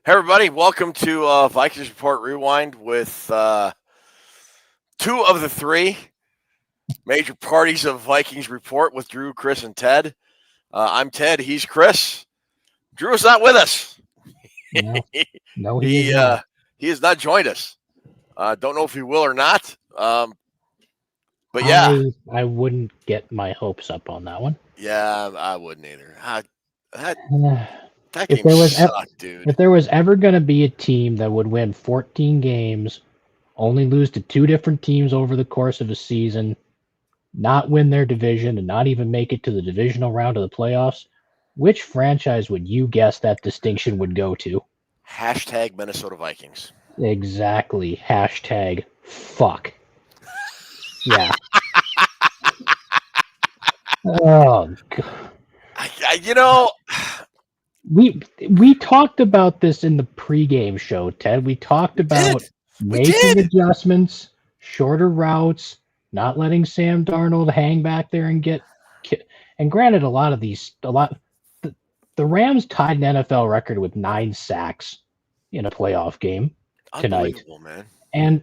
Hey everybody, welcome to Vikings Report Rewind with two of the three major parties of Vikings Report with Drew, Chris, and Ted. I'm Ted. He's Chris. Drew is not with us. No, no, he is he not. he has not joined us. Don't know if he will or not. But yeah, I wouldn't get my hopes up on that one. yeah, I wouldn't either. That that If game there was sucked, dude. if there was ever going to be a team that would win 14 games, only lose to two different teams over the course of a season, not win their division, and not even make it to the divisional round of the playoffs, which franchise would you guess that distinction would go to? Hashtag Minnesota Vikings. Exactly. Hashtag fuck. Yeah. Oh, God. You know, We talked about this in the pregame show, Ted. We talked we about did. We making did. adjustments, shorter routes, not letting Sam Darnold hang back there and get. And granted, the Rams tied an NFL record with 9 sacks in a playoff game tonight. Unbelievable, man. And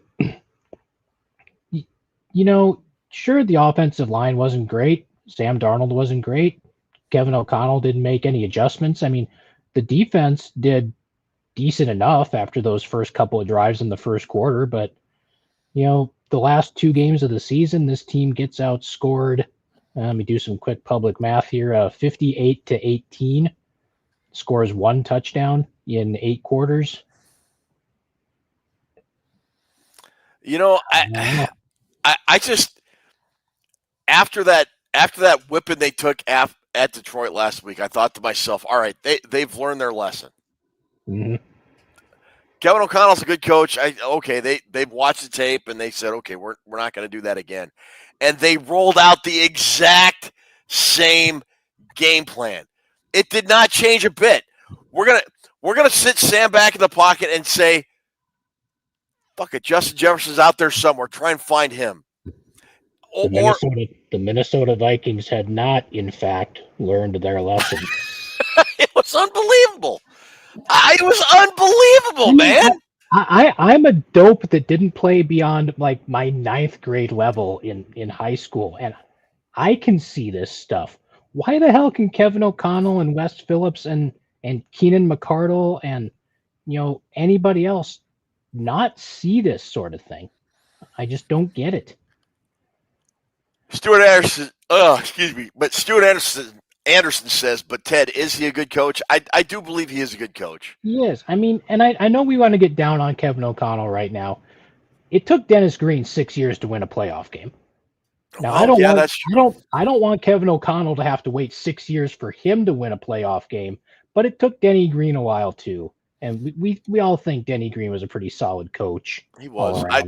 sure, the offensive line wasn't great. Sam Darnold wasn't great. Kevin O'Connell didn't make any adjustments. I mean, the defense did decent enough after those first couple of drives in the first quarter, but the last 2 games of the season, this team gets outscored. Let me do some quick public math here. 58-18, scores 1 touchdown in 8 quarters. I just after that whipping they took at Detroit last week, I thought to myself, all right, they've learned their lesson. Mm-hmm. Kevin O'Connell's a good coach. They've watched the tape and they said, okay, we're not going to do that again, and they rolled out the exact same game plan. It did not change a bit. We're gonna sit Sam back in the pocket and say, fuck it, Justin Jefferson's out there somewhere. Try and find him. The Minnesota Vikings had not, in fact, learned their lesson. It was unbelievable. It was unbelievable, man. I'm a dope that didn't play beyond like my 9th grade level in high school, and I can see this stuff. Why the hell can Kevin O'Connell and Wes Phillips and Keenan McCardle and anybody else not see this sort of thing? I just don't get it. Stuart Anderson, but Stuart Anderson says, but Ted, is he a good coach? I do believe he is a good coach. He is. I mean, and I know we want to get down on Kevin O'Connell right now. It took Dennis Green 6 years to win a playoff game. Now, that's true. I don't want Kevin O'Connell to have to wait 6 years for him to win a playoff game, but it took Denny Green a while too. And we all think Denny Green was a pretty solid coach. He was. I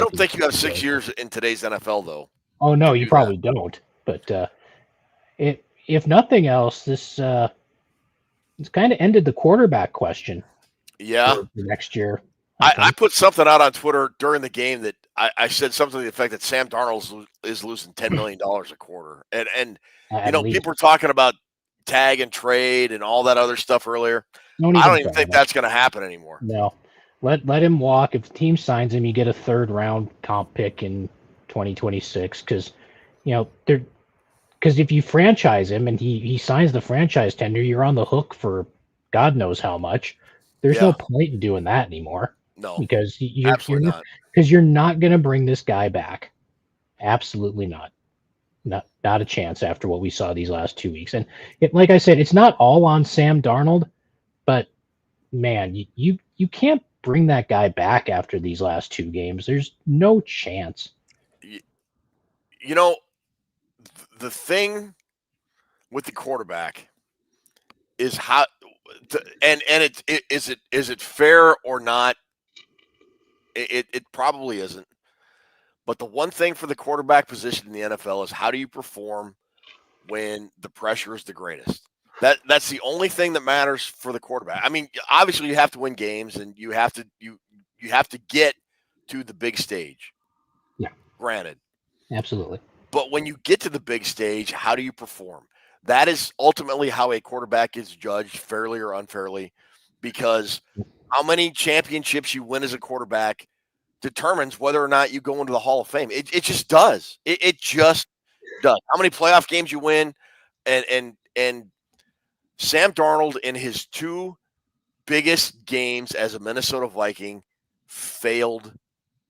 don't think you have 6 years in today's NFL, though. Oh no, you probably don't. But if nothing else, this it's kind of ended the quarterback question. Yeah. For next year. I put something out on Twitter during the game that I said something to the effect that Sam Darnold is losing $10 million a quarter. And people were talking about tag and trade and all that other stuff earlier. I don't even think that's going to happen anymore. No. Let him walk. If the team signs him, you get a 3rd round comp pick in 2026 because if you franchise him and he signs the franchise tender, you're on the hook for God knows how much. There's no point in doing that anymore. No, because you're not going to bring this guy back. Absolutely not. Not a chance after what we saw these last 2 weeks. And like I said, it's not all on Sam Darnold, but man, you can't bring that guy back after these last 2 games. There's no chance. The thing with the quarterback is how, and is it fair or not? It probably isn't. But the one thing for the quarterback position in the NFL is how do you perform when the pressure is the greatest? That's the only thing that matters for the quarterback. I mean, obviously you have to win games and you have to get to the big stage. Yeah. Granted. Absolutely. But when you get to the big stage, how do you perform? That is ultimately how a quarterback is judged, fairly or unfairly, because how many championships you win as a quarterback determines whether or not you go into the Hall of Fame. It just does. It just does. How many playoff games you win, and Sam Darnold in his two biggest games as a Minnesota Viking failed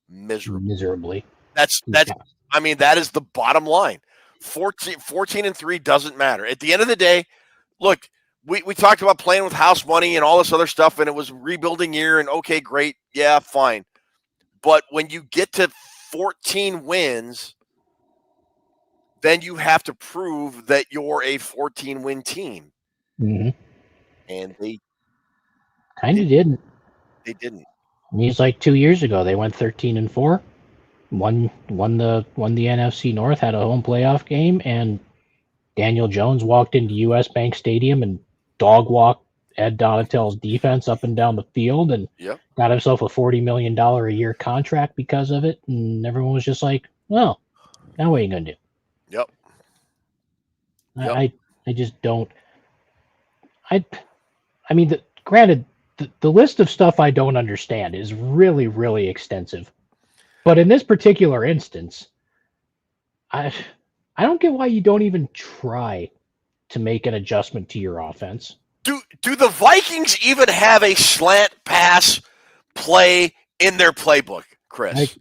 miserably. Miserably. That's Yeah. I mean, that is the bottom line. 14-3 doesn't matter. At the end of the day, look, we talked about playing with house money and all this other stuff, and it was rebuilding year, and okay, great. Yeah, fine. But when you get to 14 wins, then you have to prove that you're a 14-win team. Mm-hmm. And they Kind of didn't. They didn't. I mean, it's like 2 years ago. They went 13-4, won the NFC North, had a home playoff game, and Daniel Jones walked into U.S. Bank Stadium and dog walked Ed Donatell's defense up and down the field, and Yep. got himself a $40 million a year contract because of it. And everyone was just like, well, now what are you going to do? Yep. I just don't. I mean, granted, the list of stuff I don't understand is really, really extensive. But in this particular instance, I don't get why you don't even try to make an adjustment to your offense. Do the Vikings even have a slant pass play in their playbook, Chris?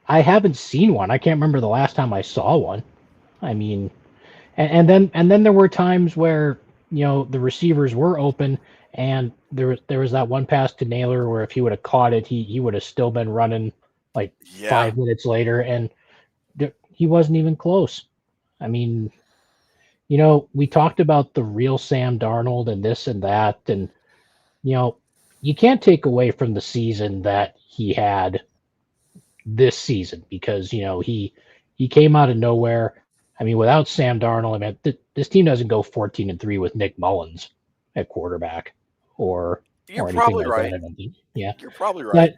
I haven't seen one. I can't remember the last time I saw one. I mean, and then there were times where the receivers were open, and there was that one pass to Naylor where if he would have caught it, he would have still been running like 5 minutes later, and he wasn't even close. I mean, we talked about the real Sam Darnold and this and that, and you can't take away from the season that he had this season because he came out of nowhere. I mean, without Sam Darnold, I mean, this team doesn't go 14-3 with Nick Mullins at quarterback or You're anything probably like right. that. I don't think. Yeah, You're probably right.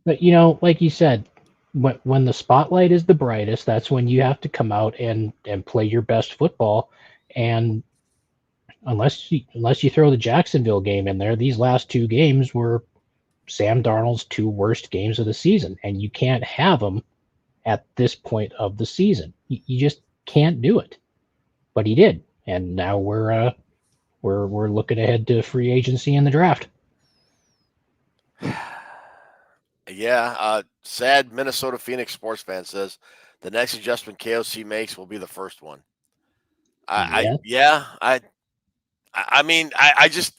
But like you said, when the spotlight is the brightest, that's when you have to come out and play your best football. And unless you throw the Jacksonville game in there, these last two games were Sam Darnold's two worst games of the season, and you can't have them at this point of the season. You just can't do it. But he did, and now we're looking ahead to free agency and the draft. Yeah, sad Minnesota Phoenix sports fan says the next adjustment KOC makes will be the first one. I mean, I just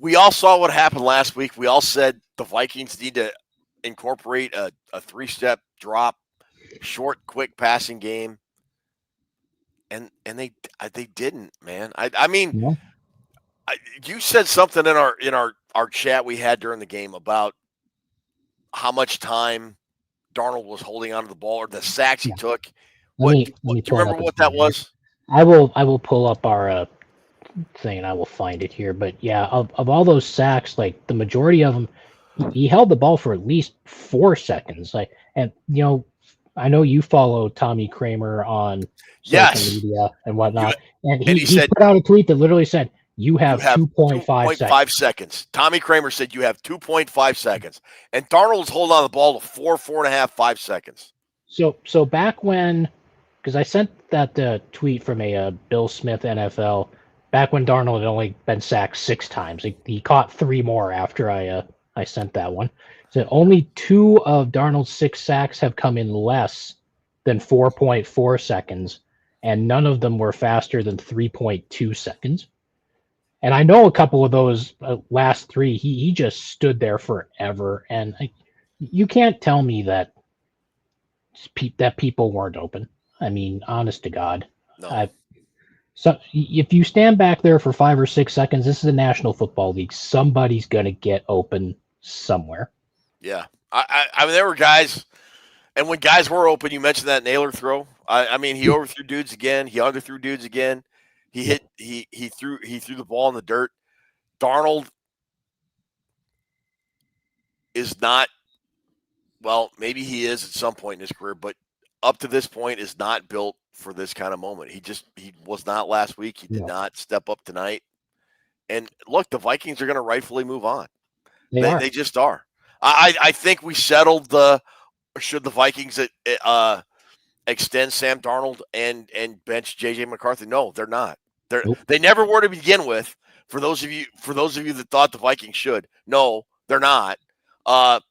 we all saw what happened last week. We all said the Vikings need to incorporate a 3-step drop, short, quick passing game, and they didn't, man. I mean, Yeah. You said something in our chat we had during the game about how much time Darnold was holding onto the ball or the sacks he took. Let me Do you pull it remember up what that was? I will pull up our thing and I will find it here. But yeah, of all those sacks, like the majority of them, he held the ball for at least 4 seconds. Like, and I know you follow Tommy Kramer on social media and whatnot, and he said, put out a tweet that literally said, "You have 2.5 seconds." Tommy Kramer said you have 2.5 seconds, and Darnold's holding on the ball to 4.5, 5 seconds. So back when, because I sent that tweet from a Bill Smith NFL. Back when Darnold had only been sacked 6 times, he caught 3 more after I sent that one. So only 2 of Darnold's 6 sacks have come in less than 4.4 seconds, and none of them were faster than 3.2 seconds. And I know a couple of those last 3, he just stood there forever, and you can't tell me that people weren't open. I mean, honest to God. No. So if you stand back there for 5 or 6 seconds, this is the National Football League. Somebody's going to get open somewhere. Yeah. I mean, there were guys, and when guys were open, you mentioned that Naylor throw. I mean, he overthrew dudes again. He underthrew dudes again. He hit. He threw the ball in the dirt. Darnold is not. Well, maybe he is at some point in his career, but up to this point is not built for this kind of moment. He was not last week. He did not step up tonight. And look, the Vikings are going to rightfully move on. They are. They just are. I think we settled should the Vikings extend Sam Darnold and bench JJ McCarthy. No, they're not. Nope. They never were to begin with. For those of you that thought the Vikings should, no, they're not. Not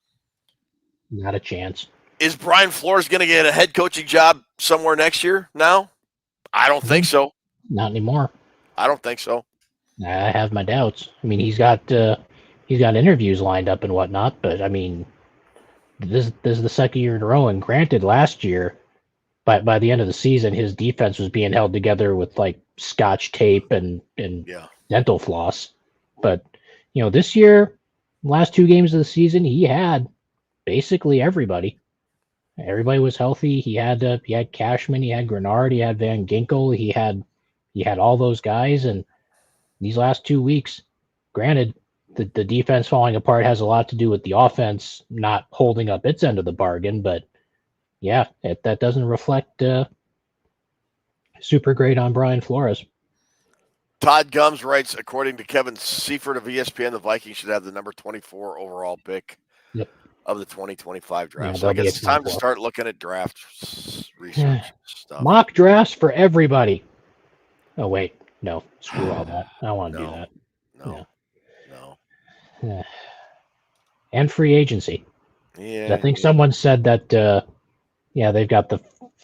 a chance. Is Brian Flores going to get a head coaching job somewhere next year? Now, I don't think so. Not anymore. I don't think so. I have my doubts. I mean, he's got interviews lined up and whatnot, but I mean, this is the second year in a row. And granted, last year, by the end of the season, his defense was being held together with like Scotch tape and dental floss. But this year, last 2 games of the season, he had basically everybody. Everybody was healthy. He had Cashman, he had Grenard, he had Van Ginkel, he had all those guys. And these last 2 weeks, granted, the defense falling apart has a lot to do with the offense not holding up its end of the bargain. But yeah, that doesn't reflect super great on Brian Flores. Todd Gums writes, according to Kevin Seifert of ESPN, the Vikings should have the number 24 overall pick. Yep. Of the 2025 draft. Yeah, so I guess it's time to start looking at draft research stuff. Mock drafts for everybody. Oh, wait. No. Screw all that. I don't want to do that. No. And free agency. Yeah. I think someone said that, they've got the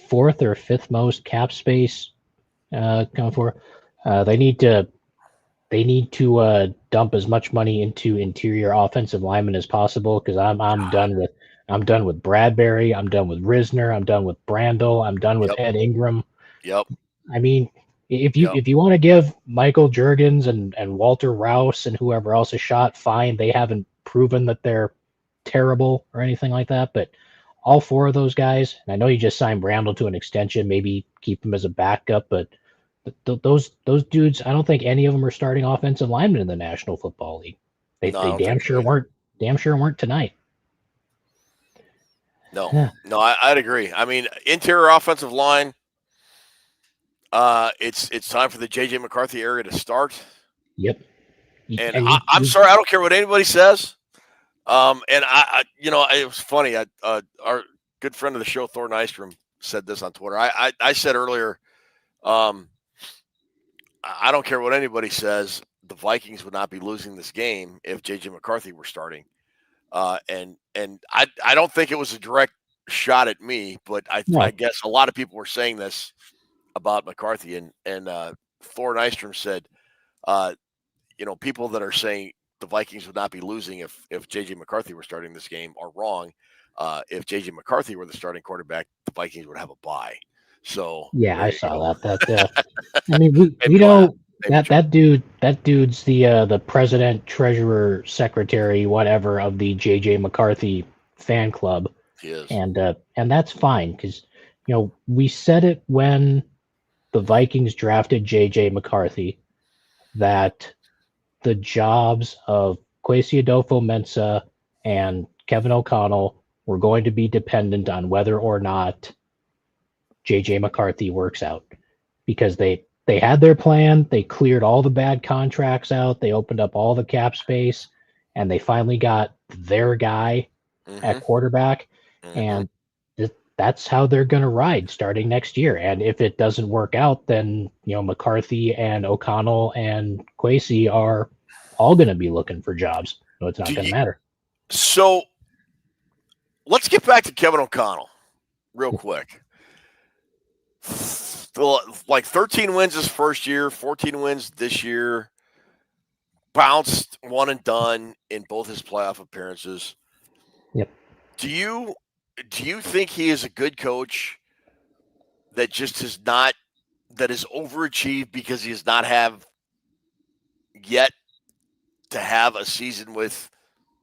4th or 5th most cap space coming for. They need to dump as much money into interior offensive linemen as possible, because I'm done with Bradbury, I'm done with Risner, I'm done with Brandel, I'm done with Ed Ingram. Yep. I mean, if you want to give Michael Juergens and Walter Rouse and whoever else a shot, fine. They haven't proven that they're terrible or anything like that, but all 4 of those guys, and I know you just signed Brandel to an extension, maybe keep him as a backup, but those dudes, I don't think any of them are starting offensive linemen in the National Football League. They damn sure weren't tonight. No, I'd agree. I mean, interior offensive line. It's time for the JJ McCarthy era to start. Yep. And I'm sorry, I don't care what anybody says. And it was funny. Our good friend of the show, Thor Nystrom, said this on Twitter. I said earlier, I don't care what anybody says. The Vikings would not be losing this game if JJ McCarthy were starting. And I don't think it was a direct shot at me, but I guess a lot of people were saying this about McCarthy. And Thor Nystrom said, people that are saying the Vikings would not be losing if JJ McCarthy were starting this game are wrong. If JJ McCarthy were the starting quarterback, the Vikings would have a bye. So yeah, I saw that. I mean, we know that dude's the president, treasurer, secretary, whatever of the JJ McCarthy fan club. He is. And that's fine, because we said it when the Vikings drafted JJ McCarthy that the jobs of Kwesi Adolfo-Mensah and Kevin O'Connell were going to be dependent on whether or not JJ McCarthy works out, because they had their plan. They cleared all the bad contracts out. They opened up all the cap space, and they finally got their guy at quarterback. And that's how they're going to ride starting next year. And if it doesn't work out, then, McCarthy and O'Connell and Kwesi are all going to be looking for jobs. So it's not going to matter. So let's get back to Kevin O'Connell real quick. Like 13 wins his first year, 14 wins this year, bounced one and done in both his playoff appearances. Yep. Do you think he is a good coach that just has not, that is overachieved because he has not have yet to have a season with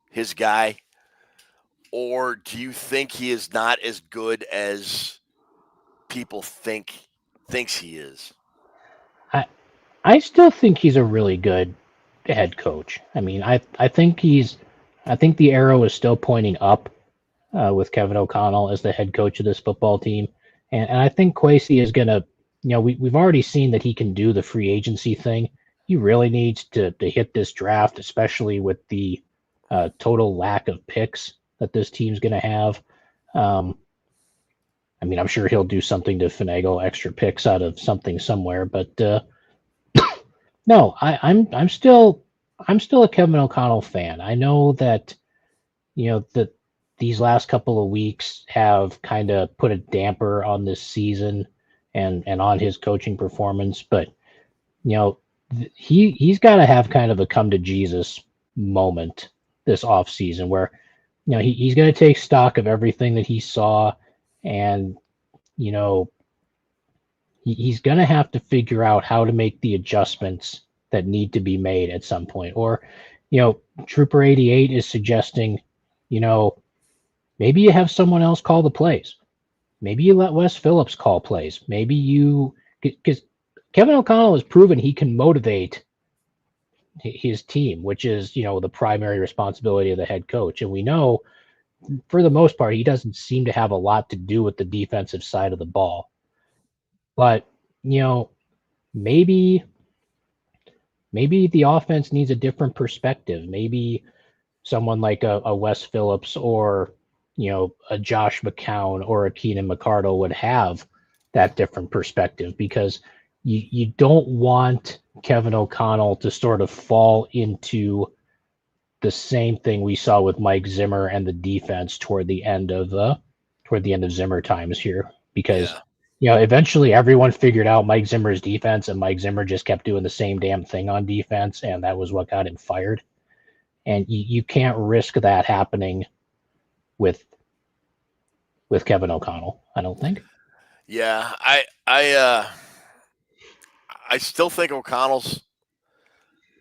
his guy? Or do you think he is not as good as people thinks he is? I still think he's a really good head coach. I mean, I think the arrow is still pointing up with Kevin O'Connell as the head coach of this football team. And I think Kwesi is going to, we've already seen that he can do the free agency thing. he really needs to hit this draft, especially with the total lack of picks that this team's going to have. Um, I mean, I'm sure he'll do something to finagle extra picks out of something somewhere, but no, I'm still a Kevin O'Connell fan. I know that that these last couple of weeks have kind of put a damper on this season and on his coaching performance, but he's got to have kind of a come to Jesus moment this off season where he's going to take stock of everything that he saw, and you know he's going to have to figure out how to make the adjustments that need to be made at some point. Or Trooper 88 is suggesting maybe you have someone else call the plays. Maybe you let Wes Phillips call plays. Maybe you, because Kevin O'Connell has proven he can motivate his team, which is the primary responsibility of the head coach. And we know for the most part he doesn't seem to have a lot to do with the defensive side of the ball. But maybe the offense needs a different perspective. Maybe someone like a Wes Phillips or a Josh McCown or a Keenan McCardle would have that different perspective, because you don't want Kevin O'Connell to sort of fall into the same thing we saw with Mike Zimmer and the defense toward the end of Zimmer times here, because eventually everyone figured out Mike Zimmer's defense, and Mike Zimmer just kept doing the same damn thing on defense, and that was what got him fired. And you can't risk that happening with Kevin O'Connell, I don't think. Yeah, I still think O'Connell's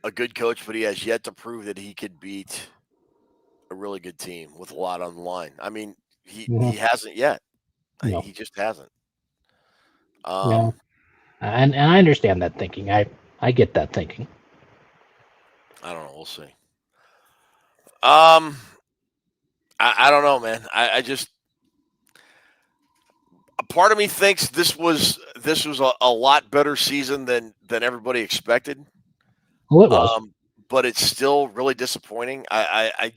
a good coach, but he has yet to prove that he could beat a really good team with a lot on the line. I mean, he hasn't yet. No. He just hasn't. Yeah. And I understand that thinking. I get that thinking. I don't know. We'll see. I don't know, man. I just, a part of me thinks this was a lot better season than everybody expected. Well, it was. But it's still really disappointing. I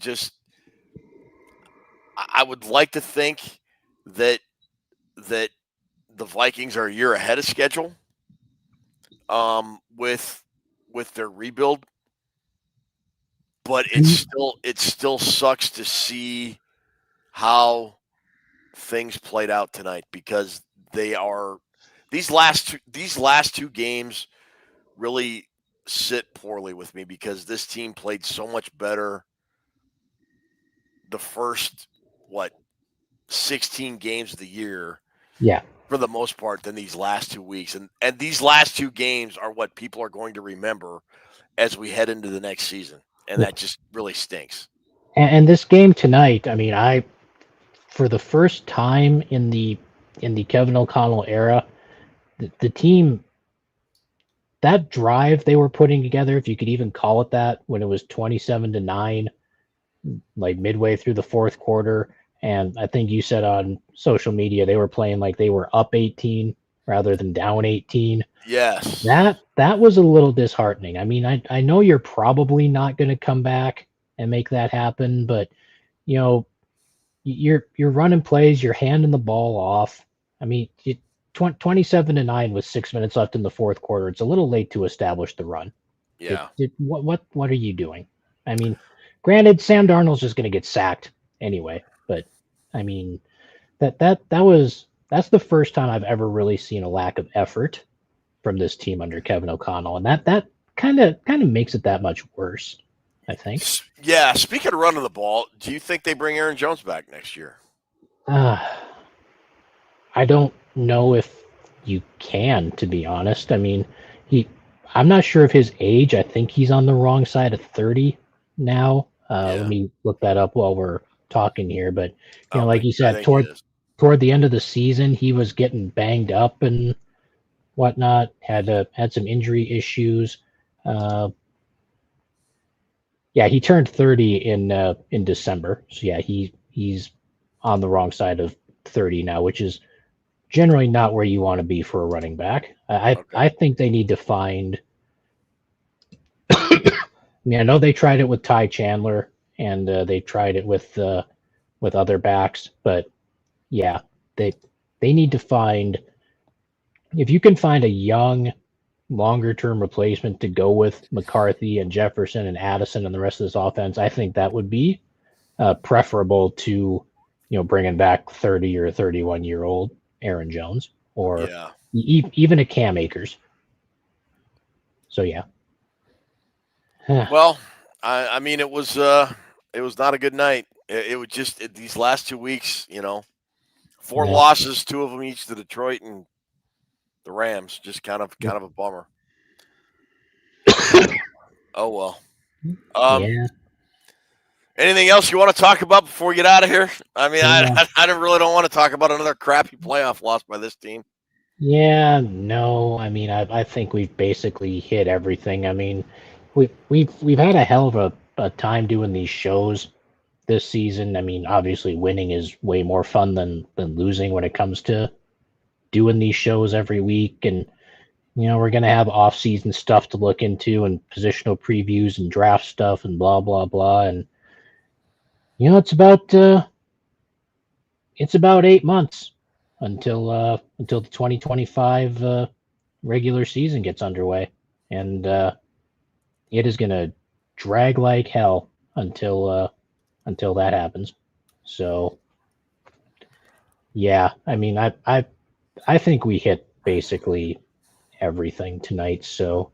would like to think that the Vikings are a year ahead of schedule with their rebuild, but it still sucks to see how things played out tonight, because these last two games really sit poorly with me, because this team played so much better the first 16 games of the year, for the most part, than these last 2 weeks. And these last two games are what people are going to remember as we head into the next season. And that just really stinks. And this game tonight, I mean, for the first time in the Kevin O'Connell era, the team, that drive they were putting together, if you could even call it that, when it was 27-9, like midway through the fourth quarter. And I think you said on social media they were playing like they were up 18 rather than down 18. Yes. That was a little disheartening. I mean, I know you're probably not going to come back and make that happen, but you're running plays, you're handing the ball off. I mean, 27-9 with 6 minutes left in the fourth quarter. It's a little late to establish the run. Yeah. What are you doing? I mean, granted, Sam Darnold's just going to get sacked anyway, but I mean, that's the first time I've ever really seen a lack of effort from this team under Kevin O'Connell, and that kind of makes it that much worse, I think. Yeah. Speaking of running the ball, do you think they bring Aaron Jones back next year? I don't know if you can, to be honest. I mean, I'm not sure of his age. I think he's on the wrong side of 30 now. Let me look that up while we're talking here. But like you said, toward the end of the season, he was getting banged up and whatnot. Had some injury issues. He turned 30 in December. So yeah, he's on the wrong side of 30 now, which is generally not where you want to be for a running back. I think they need to find mean, I know they tried it with Ty Chandler, and they tried it with other backs, but yeah, they need to find, if you can find a young, longer term replacement to go with McCarthy and Jefferson and Addison and the rest of this offense. I think that would be preferable to bringing back 30 or 31-year-old Aaron Jones or Yeah. even a Cam Akers. So yeah. Well, I mean, it was not a good night. It was just these last 2 weeks, 4 Yeah. losses, 2 of them each to Detroit and the Rams. Just kind of a bummer. Oh well. Yeah. Anything else you want to talk about before we get out of here? I mean, Yeah. I really don't want to talk about another crappy playoff loss by this team. Yeah, no. I mean, I think we've basically hit everything. I mean, we've had a hell of a time doing these shows this season. I mean, obviously winning is way more fun than losing when it comes to doing these shows every week. And we're gonna have off-season stuff to look into and positional previews and draft stuff and blah blah blah. And it's about 8 months until the 2025 regular season gets underway, and it is gonna drag like hell until that happens. So yeah, I mean, I think we hit basically everything tonight. So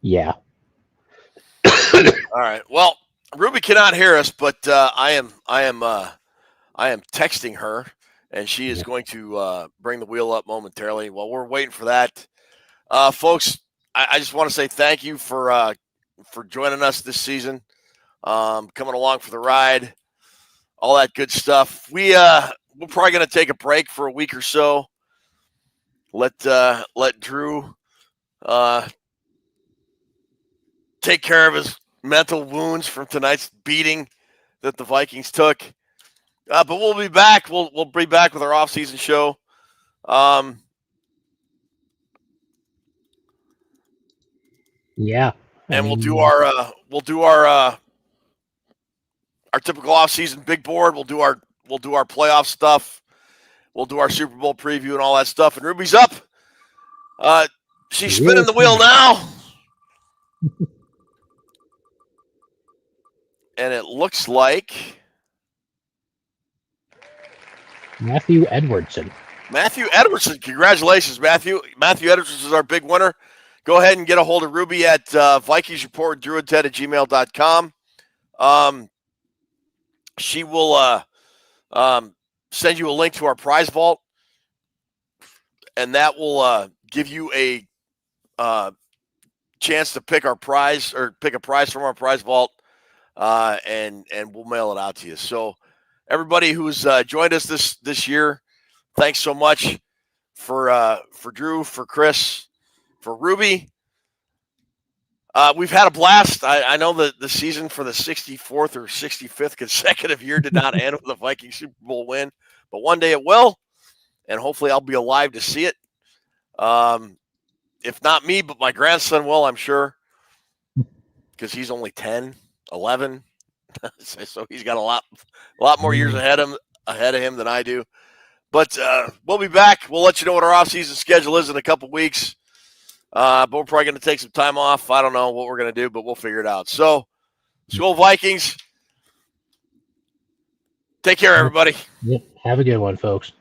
yeah. All right. Well, Ruby cannot hear us, but I am texting her, and she is Yeah. going to bring the wheel up momentarily. While we're waiting for that, folks, I just want to say thank you for joining us this season, coming along for the ride, all that good stuff. We're probably going to take a break for a week or so. Let Drew take care of his mental wounds from tonight's beating that the Vikings took. But we'll be back. We'll be back with our off-season show. Yeah. And we'll do our typical off-season big board. We'll do our playoff stuff. We'll do our Super Bowl preview and all that stuff. And Ruby's up. She's spinning the wheel now. And it looks like Matthew Edwardson. Congratulations, Matthew. Matthew Edwardson is our big winner. Go ahead and get a hold of Ruby at VikingsReport@drewandted@gmail.com. She will send you a link to our prize vault, and that will give you a chance to pick our prize or pick a prize from our prize vault, and we'll mail it out to you. So everybody who's joined us this year, thanks so much for Drew, for Chris, for Ruby. We've had a blast. I know that the season for the 64th or 65th consecutive year did not end with a Viking Super Bowl win, but one day it will, and hopefully I'll be alive to see it. If not me, but my grandson will, I'm sure, because he's only 10, 11, so he's got a lot more years ahead of him than I do. But we'll be back. We'll let you know what our off-season schedule is in a couple weeks. But we're probably going to take some time off. I don't know what we're going to do, but we'll figure it out. So, Skull Vikings. Take care, everybody. Yep. Have a good one, folks.